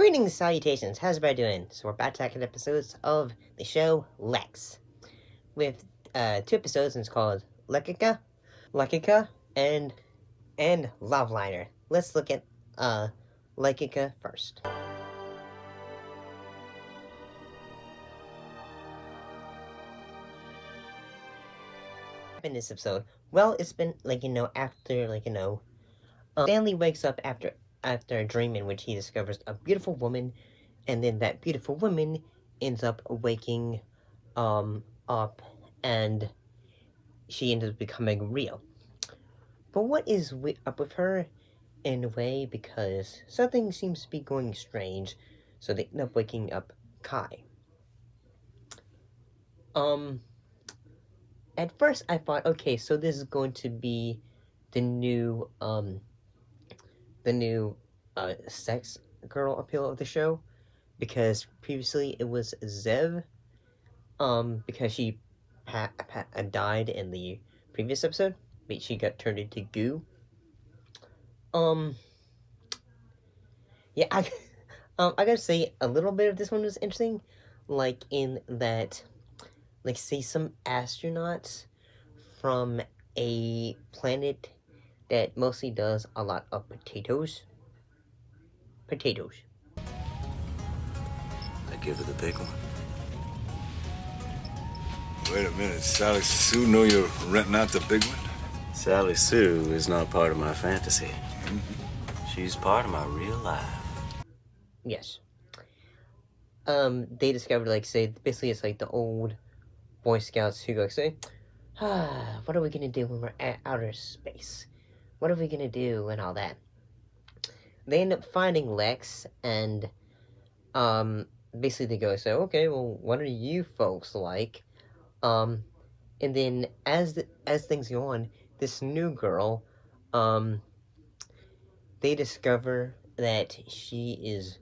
Greetings, salutations, how's everybody doing? So we're back to second episodes of the show Lexx, with 2 episodes, and it's called Lyekka, and Luvliner. Let's look at Lyekka first. In this episode, well, it's been after Stanley wakes up after a dream in which he discovers a beautiful woman, and then that beautiful woman ends up waking up, and she ends up becoming real. But what is up with her in a way, because something seems to be going strange, so they end up waking up Kai. At first I thought, okay, so this is going to be the new sex girl appeal of the show, because previously it was Zev, because she died in the previous episode, but she got turned into goo. Yeah, I gotta say, a little bit of this one was interesting, like, in that, like, say some astronauts from a planet that mostly does a lot of potatoes. I give her the big one. Wait a minute, Sally Sue know you're renting out the big one? Sally Sue is not part of my fantasy. She's part of my real life. Yes. They discovered, like, say, basically it's like the old Boy Scouts who go, like, say, what are we gonna do when we're at outer space? What are we gonna do and all that? They end up finding Lexx, and, basically they go, say, okay, well, what are you folks like? And then as things go on, this new girl, they discover that she is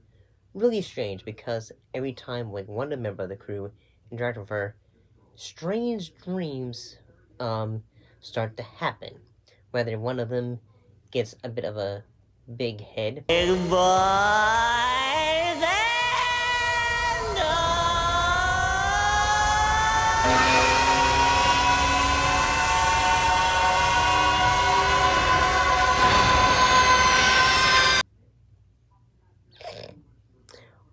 really strange, because every time, like, one of the members of the crew interact with her, strange dreams, start to happen. Whether one of them gets a bit of a big head.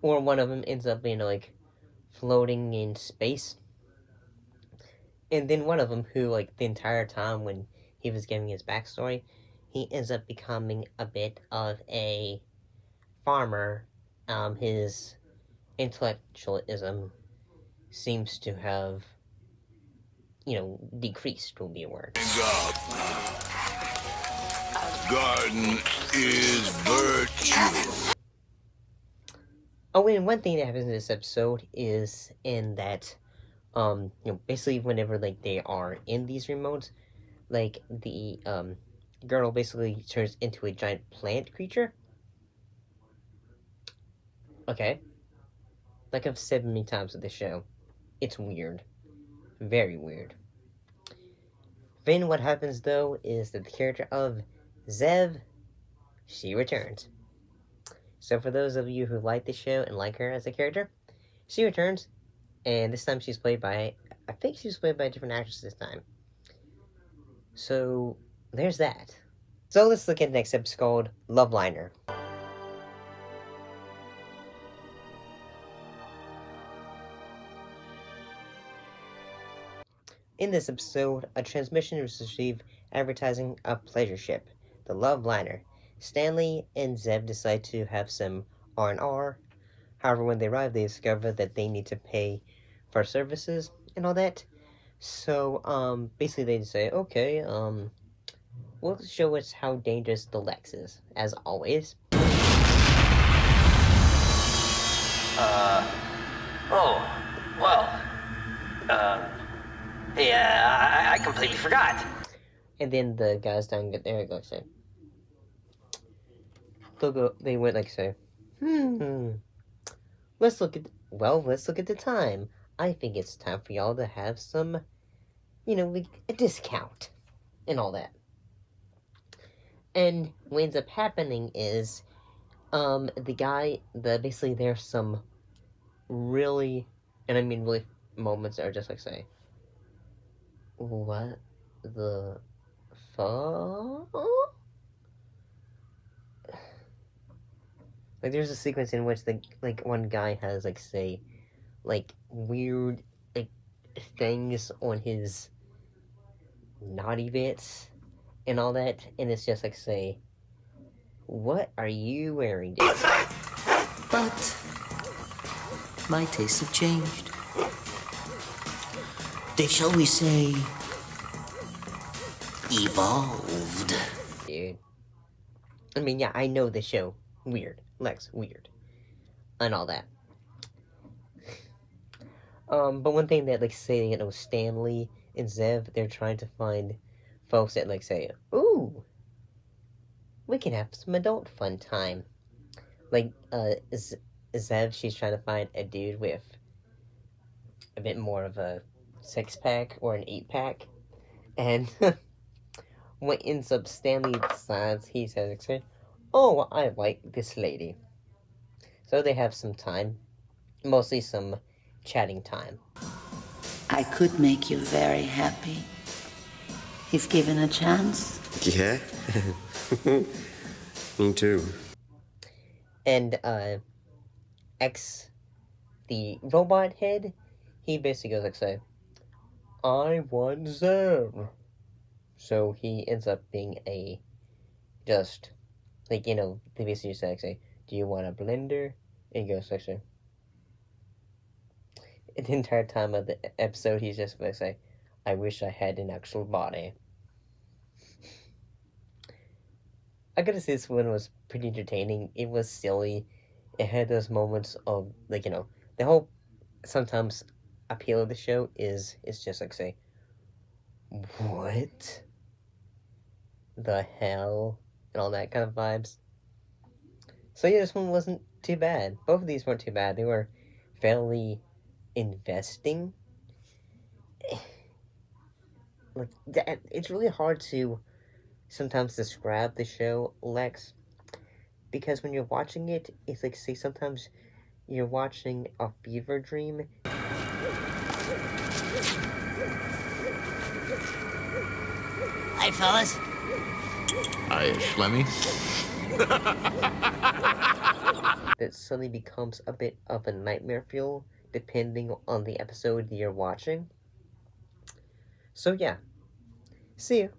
Or one of them ends up being, like, floating in space. And then one of them, who, like, the entire time when he was giving his backstory, he ends up becoming a bit of a farmer. His intellectualism seems to have, decreased, will be a word. Garden is virtue. Oh, and one thing that happens in this episode is in that, basically whenever, like, they are in these remotes, like, the, girl basically turns into a giant plant creature. Okay. Like I've said many times with this show, it's weird. Very weird. Then what happens, though, is that the character of Zev, she returns. So for those of you who like the show and like her as a character, she returns, and this time she's played by, I think she was played by a different actress this time. So, there's that. So let's look at the next episode called Luvliner. In this episode, a transmission was received advertising a pleasure ship, the Luvliner. Stanley and Zev decide to have some R&R. However, when they arrive, they discover that they need to pay for services and all that. So, basically they say, okay, will show us how dangerous the Lexx is, as always. Yeah, I completely forgot. And then the guys down get there and go say, they went like say, let's look at the time. I think it's time for y'all to have some, like, a discount and all that. And what ends up happening is Basically there's some really, and I mean really, moments that are just like say, what the fuck? Like there's a sequence in which one guy has like say like weird like things on his naughty bits and all that, and it's just like say, what are you wearing, dude? But my tastes have changed. They've, shall we say, evolved. Dude. I mean, yeah, I know the show. Weird. Lex, weird. And all that. But one thing that, like, say, Stanley and Zev, they're trying to find folks that, like, say, ooh, we can have some adult fun time. Like, Zev, she's trying to find a dude with a bit more of a 6-pack or an 8-pack. And what ends up Stanley decides, he says, oh, I like this lady. So they have some time. Mostly some chatting time. I could make you very happy if given a chance. Yeah? Me too. And, X, the robot head, he basically goes like, say, I want Zev. So he ends up being just, like, they basically say, do you want a blender? And he goes like, say, the entire time of the episode, he's just going to say, I wish I had an actual body. I gotta say this one was pretty entertaining. It was silly. It had those moments of, like, the whole, sometimes, appeal of the show is just like, say, what the hell? And all that kind of vibes. So yeah, this one wasn't too bad. Both of these weren't too bad. They were fairly investing. Like, it's really hard to sometimes describe the show, Lex, because when you're watching it, it's like, say, sometimes you're watching a fever dream. Hi, fellas. Hi, Schlemmy. That suddenly becomes a bit of a nightmare feel, depending on the episode you're watching. So yeah, see you.